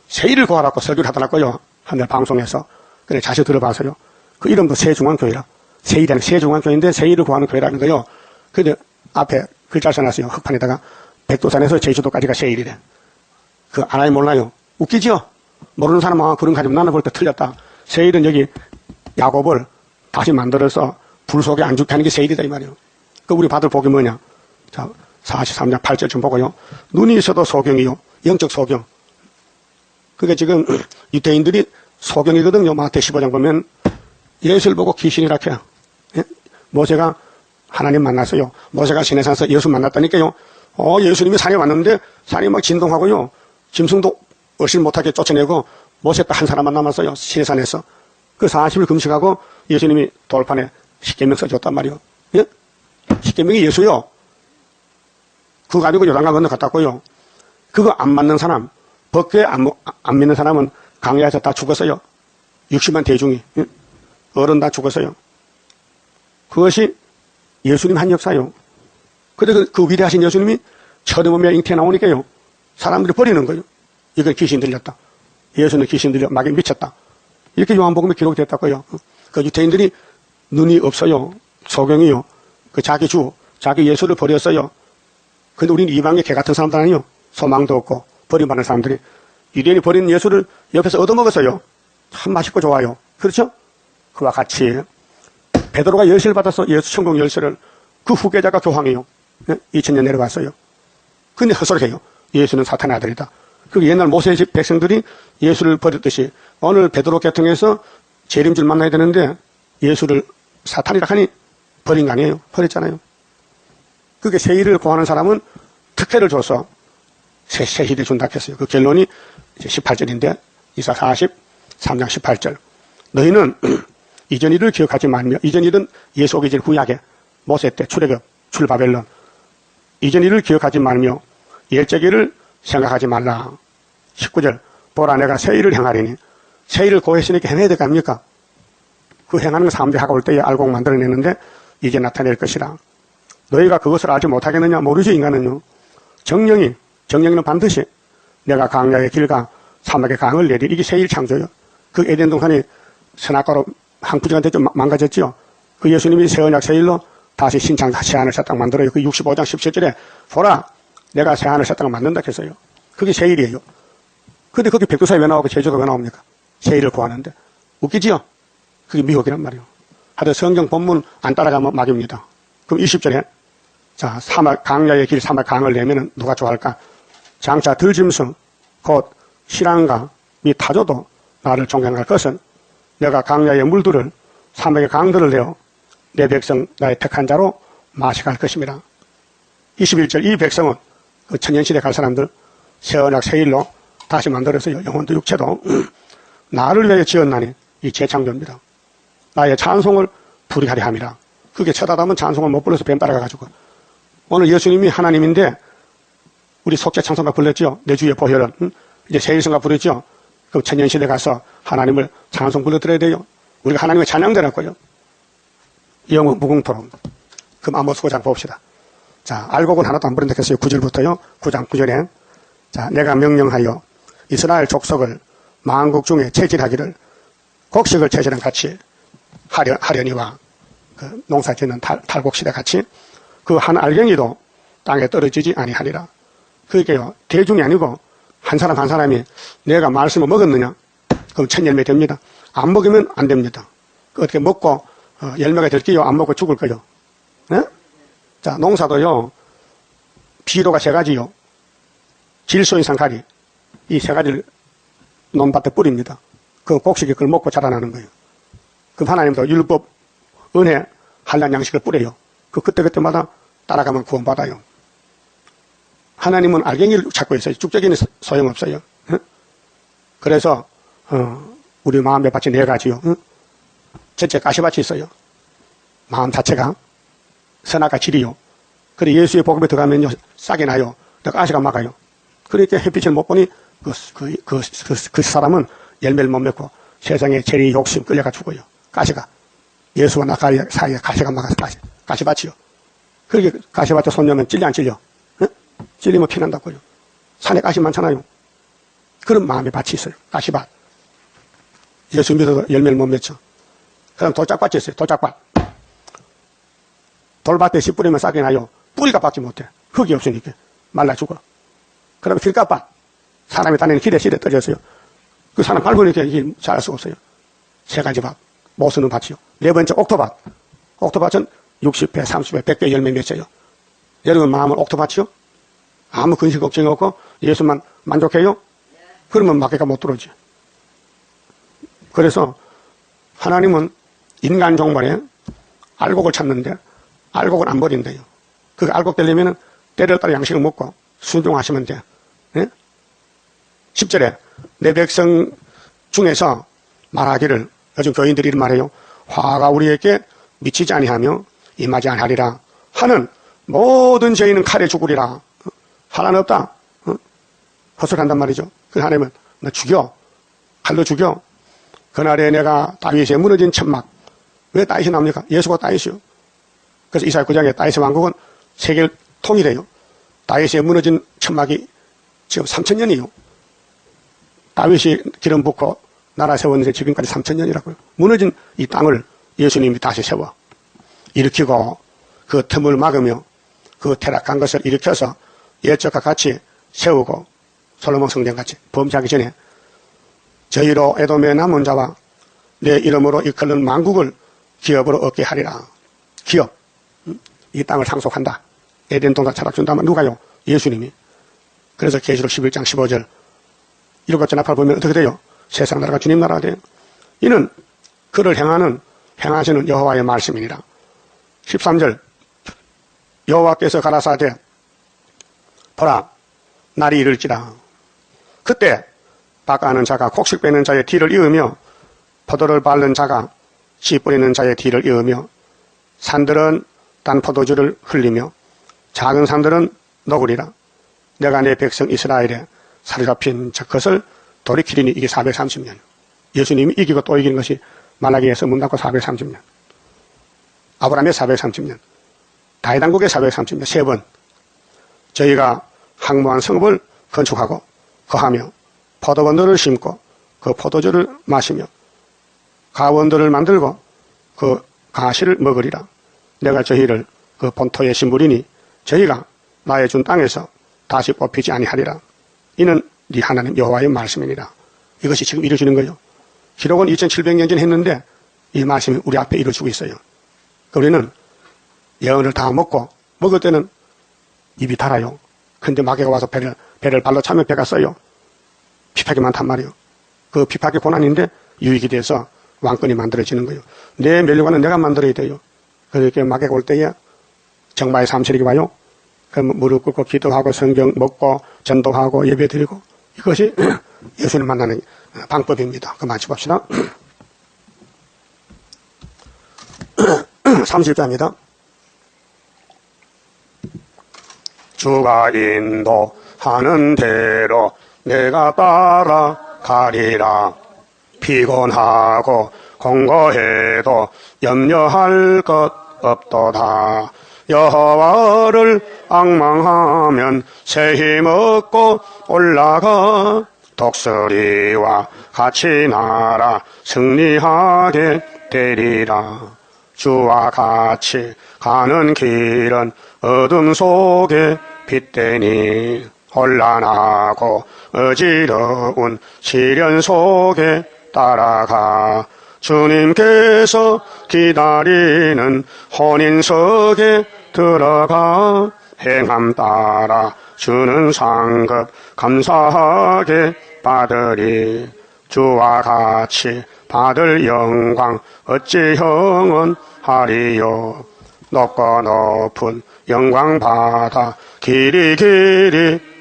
[SPEAKER 1] 새 일을 구하라고 설교를 하더라고요. 한 달 방송에서. 그래 자세히 들어봐서요. 그 이름도 새 중앙교회라. 새 일이 아니라 새 중앙교회인데 새 일을 구하는 교회라는 거예요. 근데 앞에 글자를 써놨어요. 흑판에다가 백두산에서 제주도까지가 새 일이래. 그 아나이 몰라요. 웃기죠? 모르는 사람은 그런 가지고 나는 볼 때 틀렸다. 새 일은 여기 야곱을 다시 만들어서 불 속에 안 죽게 하는 게 새 일이다 이 말이에요. 그 우리 받을 복이 뭐냐? 자 43장 8절 좀 보고요. 눈이 있어도 소경이요. 영적 소경. 그게 지금 유대인들이 소경이거든요. 마태 15장 보면 예수를 보고 귀신이라 해요. 예? 모세가 하나님 만났어요. 모세가 시내산에서 예수 만났다니까요. 예수님이 산에 왔는데 산이 막 진동하고요. 짐승도 얼씬 못하게 쫓아내고 모세 딱 한 사람만 남았어요. 시내산에서. 그 40일 금식하고 예수님이 돌판에 십계명 써줬단 말이요. 예? 십계명이 예수요. 그거 가지고 요단강 건너갔다고요. 그거 안 맞는 사람, 법궤 안 믿는 사람은 강야에서 다 죽었어요. 60만 대중이. 예? 어른 다 죽었어요. 그것이 예수님 한 역사요. 근데 그 위대하신 예수님이 처음에 잉태에 나오니까요. 사람들이 버리는 거예요. 이건 귀신 들렸다. 예수는 귀신 들려 마귀 미쳤다. 이렇게 요한복음에 기록됐다고요. 그 유대인들이 눈이 없어요. 소경이요. 그 자기 주, 자기 예수를 버렸어요. 근데 우리는 이방의 개 같은 사람들 아니요. 소망도 없고 버림받는 사람들이 유대인이 버린 예수를 옆에서 얻어먹었어요. 참 맛있고 좋아요. 그렇죠? 그와 같이 베드로가 열쇠를 받아서 예수 천국 열쇠를 그 후계자가 교황이요. 2000년 내려갔어요. 근데 헛소리해요. 예수는 사탄의 아들이다. 그 옛날 모세의 집 백성들이 예수를 버렸듯이 오늘 베드로 계통에서 재림줄 만나야 되는데 예수를 사탄이라 하니 버린 거 아니에요. 버렸잖아요. 그게 세일을 구하는 사람은 특혜를 줘서 세일을 준다 했어요. 그 결론이 이제 18절인데 이사 43장 18절. 너희는 이전 일을 기억하지 말며 이전 일은 예수 오기 전 구약에 모세 때 출애굽 출바벨론 이전 일을 기억하지 말며 옛적일을 생각하지 말라. 19절 보라 내가 새 일을 행하리니 새 일을 고했으니까 행해야 될 거 아닙니까? 그 행하는 거 사람들이 하고 올 때에 알고 만들어내는데 이제 나타낼 것이라. 너희가 그것을 알지 못하겠느냐? 모르죠. 인간은요. 정령이는 반드시 내가 강야의 길과 사막의 강을 내리 이게 새 일 창조요. 그 에덴 동산이 선악과로 항구지가 됐죠. 망가졌죠. 그 예수님이 새 언약 새 일로 다시 신창 새 하늘 새 땅 만들어요. 그 65장 17절에 보라 내가 새 하늘 새 땅을 만든다 했어요. 그게 새 일이에요. 근데 거기 백두산이 왜 나오고 제주가 왜 나옵니까? 새 일을 구하는데. 웃기지요? 그게 미혹이란 말이에요. 하여튼 성경 본문 안 따라가면 막입니다. 그럼 20절에 자 사막 강야의 길 사막 강을 내면은 누가 좋아할까? 장차 들짐승 곧 신앙과 미 타조도 나를 존경할 것은 내가 강야의 물들을 사막의 강들을 내어 내 백성 나의 택한 자로 마시게 할 것입니다. 21절 이 백성은 그 천년시대 갈 사람들 새 언약 새 일로 다시 만들어서요. 영혼도 육체도 나를 위해 지었나니 이 재창조입니다. 나의 찬송을 부리하리 함이라. 그게 쳐다보면 찬송을 못 불러서 뱀 따라가가지고 오늘 예수님이 하나님인데 우리 속죄 찬송가 불렀죠. 내 주의 보혈은 이제 세일성가 부르죠. 그 천년시대 가서 하나님을 찬송 불러드려야 돼요. 우리가 하나님의 찬양되라고요. 영원 무궁토록. 그럼 아모스 9장 봅시다. 자, 알곡은 하나도 안 버린다 했어요. 9절부터요. 9장 9절에 자, 내가 명령하여 이스라엘 족속을 만국 중에 체질하기를 곡식을 체질한 같이 하려니와 그 농사 짓는 탈곡시대 같이 그 한 알갱이도 땅에 떨어지지 아니하리라. 그게요. 대중이 아니고 한 사람 한 사람이 내가 말씀을 먹었느냐? 그럼 첫 열매 됩니다. 안 먹으면 안 됩니다. 어떻게 먹고 열매가 될게요? 안 먹고 죽을 거요? 네? 자, 농사도요. 비료가 세 가지요. 질소인 상가리 이 세 가지를 논밭에 뿌립니다. 그 곡식이 그걸 먹고 자라나는 거예요. 그럼 하나님도 율법, 은혜, 한란 양식을 뿌려요. 그때마다 따라가면 구원받아요. 하나님은 알갱이를 찾고 있어요. 쭉저기는 소용없어요. 그래서 우리 마음의 밭이 네 가지요. 첫째 가시밭이 있어요. 마음 자체가 선악과 질이요. 그래 예수의 복음에 들어가면요 싹이 나요. 가시가 막아요. 그러니까 햇빛을 못 보니 그 사람은 열매를 못 맺고 세상에 재리 욕심 끌려가 죽어요. 가시가 예수와 나 사이에 가시가 막아서 가시밭이요. 그렇게 가시밭에 손녀면 찔려 안 찔려? 네? 찔리면 피난다고요. 산에 가시 많잖아요. 그런 마음의 밭이 있어요. 가시밭. 예수 믿어도 열매를 못 맺죠. 그다음 돌짝밭이 있어요. 돌짝밭. 돌밭에 씨 뿌리면 싹이 나요. 뿌리가 밖에 못해. 흙이 없으니까 말라 죽어. 그다음에 길가밭. 사람이 다니는 길에 실에 떨어져서요. 그 사람 밟으니까 길 잘할 수가 없어요. 세 가지 밭. 못 쓰는 밭이요. 네 번째 옥토밭. 옥토밭은 60배, 30배, 100배 열매 맺어요. 여러분 마음은 옥토밭이요? 아무 근심 걱정이 없고 예수만 만족해요? 그러면 마귀가 못 들어오지. 그래서 하나님은 인간 종말에 알곡을 찾는데 알곡을 안 버린대요. 그 알곡 되려면 때를 따라 양식을 먹고 순종하시면 돼. 네? 10절에 내 백성 중에서 말하기를 요즘 교인들이 말해요. 화가 우리에게 미치지 아니하며 임하지 아니하리라 하는 모든 죄인은 칼에 죽으리라. 하나는 없다. 헛소리한단 말이죠. 그 하나님은 너 죽여. 칼로 죽여. 그날에 내가 다윗의 무너진 천막. 왜 다윗이 나옵니까? 예수가 다윗이요. 그래서 이사야 9장에 다윗의 왕국은 세계를 통일해요. 다윗의 무너진 천막이 지금 3000년이요. 다윗이 기름 붓고 나라 세웠는데 지금까지 3000년이라고요. 무너진 이 땅을 예수님이 다시 세워 일으키고 그 틈을 막으며 그 퇴락한 것을 일으켜서 옛적과 같이 세우고 솔로몬 성전같이 범죄하기 전에 저희로 에돔의 남은 자와 내 이름으로 이끌는 만국을 기업으로 얻게 하리라. 기업, 이 땅을 상속한다. 에덴 동산 철학준다면 누가요? 예수님이. 그래서 계시록 11장 15절 일곱 전합을 보면 어떻게 돼요? 세상 나라가 주님 나라가 돼요. 이는 그를 행하시는 여호와의 말씀이니라. 13절 여호와께서 가라사대 보라 날이 이를지라. 그때 박아하는 자가 곡식 빼는 자의 뒤를 이으며 포도를 밟는 자가 씨 뿌리는 자의 뒤를 이으며 산들은 단 포도주를 흘리며 작은 산들은 너구리라. 내가 내 백성 이스라엘에 사로잡힌 것을 돌이키리니. 이게 430년. 예수님이 이기고 또 이기는 것이 말라기에서 문 닫고 430년. 아브라함의 430년. 다윗왕국의 430년. 세 번. 저희가 항모한 성읍을 건축하고 거하며 포도원들을 심고 그 포도주를 마시며 가원들을 만들고 그 가시를 먹으리라. 내가 저희를 그 본토의 신부리니 저희가 나의 준 땅에서 다시 뽑히지 아니하리라. 이는 네 하나님 여호와의 말씀이니라. 이것이 지금 이루어지는 거예요. 기록은 2700년 전 했는데 이 말씀이 우리 앞에 이루어지고 있어요. 우리는 예언을 다 먹고 먹을 때는 입이 달아요. 근데 마귀가 와서 배를 발로 차면 배가 써요. 피팍이 많단 말이에요. 그 피팍이 고난인데 유익이 돼서 왕권이 만들어지는 거예요. 내 멸류관은 내가 만들어야 돼요. 그렇게 마귀가 올 때에 정마의 삼세력이 와요. 그럼 무릎 꿇고 기도하고 성경 먹고 전도하고 예배드리고 이것이 예수님 만나는 방법입니다. 그만 짚읍시다. 30자입니다. 주가 인도하는 대로 내가 따라가리라. 피곤하고 공고해도 염려할 것 없도다. 여호와를 앙망하면 새 힘 얻고 올라가 독수리와 같이 날아 승리하게 되리라. 주와 같이 가는 길은 어둠 속에 빛되니 혼란하고 어지러운 시련 속에 따라가 주님께서 기다리는 혼인석에 들어가 행함 따라 주는 상급 감사하게 받으리. 주와 같이 받을 영광 어찌 영원하리요. 높고 높은 영광 받아 길이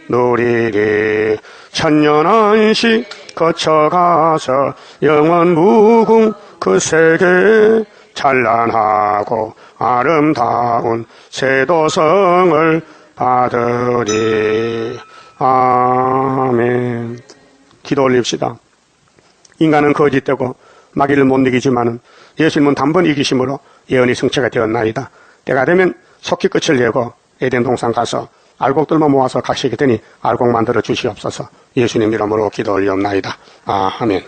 [SPEAKER 1] 누리리. 천년 안식 거쳐가서 영원 무궁 그 세계 찬란하고 아름다운 세도성을 받으리. 아멘. 기도 올립시다. 인간은 거짓되고 마귀를 못 이기지만은 예수님은 단번 이기심으로 예언이 성취가 되었나이다. 때가 되면 속히 끝을 내고 에덴 동산 가서 알곡들만 모아서 가시게 되니 알곡 만들어 주시옵소서. 예수님 이름으로 기도 올리옵나이다. 아멘.